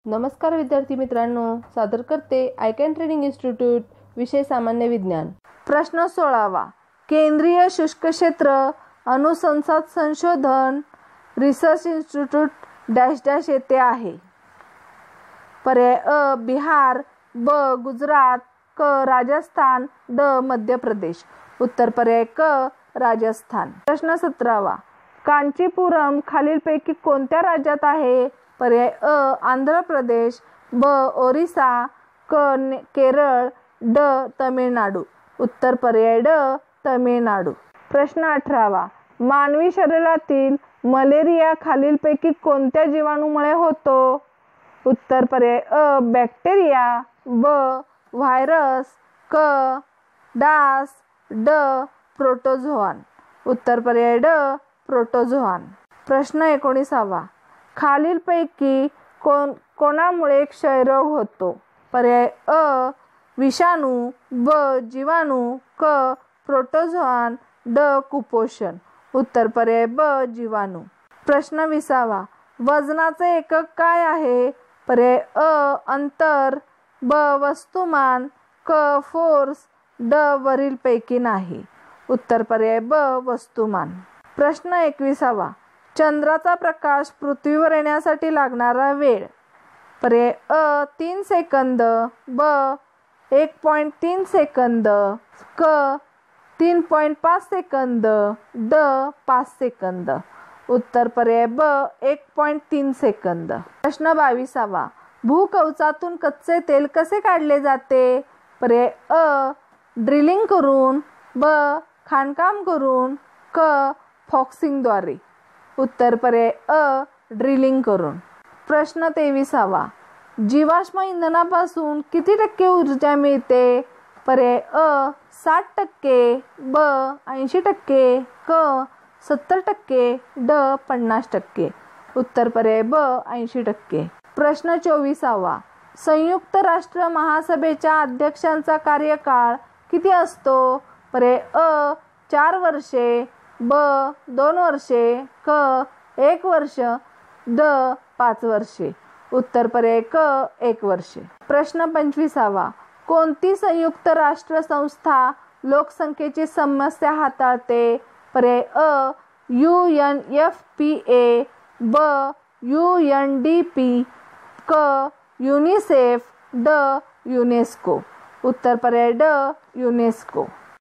नमस्कार विद्यार्थी मित्रांनो, सादर करते आय कॅन ट्रेनिंग इन्स्टिट्यूट विषय सामान्य विज्ञान। प्रश्न 16वा, केंद्रीय शुष्क क्षेत्र अनुसंधान संशोधन रिसर्च इन्स्टिट्यूट डॅश डॅश येथे आहे। पर्याय अ बिहार, ब गुजरात, क राजस्थान, ड मध्य प्रदेश। उत्तर पर्याय क राजस्थान। प्रश्न 17वा, कांचीपुरम खालीलपैकी कोणत्या राज्यात आहे? पर्याय अ आंध्र प्रदेश, ब ओरिसा, क केरळ, ड तमिळनाडू। उत्तर पर्याय ड तमिळनाडू। प्रश्न 18वा, मानवी शरीरातील मलेरिया खालीलपैकी कोणत्या जीवाणूमुळे होतो? उत्तर पर्याय अ बॅक्टेरिया, ब व्हायरस, क डास, ड प्रोटोझोआन। उत्तर पर्याय ड प्रोटोझोआन। प्रश्न 19वा, खालीलपैकी कोणामुळे क्षयरोग होतो? पर्याय अ विषाणू, ब जीवाणू, क प्रोटोझोआन, ड कुपोषण। उत्तर पर्याय ब जीवाणू। प्रश्न 20वा, वजनाचे एकक काय आहे? पर्याय अ अंतर, ब वस्तुमान, क फोर्स, ड वरीलपैकी नाही। उत्तर पर्याय ब वस्तुमान। प्रश्न 21वा, चंद्राचा प्रकाश पृथ्वीवर येण्यासाठी लागणारा वेळ? पर्याय अ 3 सेकंद, ब 1.3 सेकंद, क 3.5 सेकंद, ड 5 सेकंद। उत्तर पर्याय ब 1.3 सेकंद। प्रश्न 22वा, भूकवचातून कच्चे तेल कसे काढले जाते? पर्याय अ ड्रिलिंग करून, ब खाणकाम करून, क फॉक्सिंगद्वारे। उत्तर पर्याय अ ड्रिलिंग करून। प्रश्न 23वा, जीवाश्म इंधनापासून किती टक्के ऊर्जा मिळते? पर्याय अ 60%, ब 80%, क 70%, ड 50%। उत्तर पर्याय ब 80%। प्रश्न 24वा, संयुक्त राष्ट्र महासभेच्या अध्यक्षांचा कार्यकाळ किती असतो? पर्याय अ 4 वर्षे, ब 2 वर्षे, क 1 वर्ष, ड 5 वर्षे। उत्तर पर्याय क 1 वर्षे। प्रश्न 25वा, कोणती संयुक्त राष्ट्र संस्था लोकसंख्येची समस्या हाताळते? पर्याय अ UNFPA, ब UNDP, क युनिसेफ, ड युनेस्को। उत्तर पर्याय ड युनेस्को।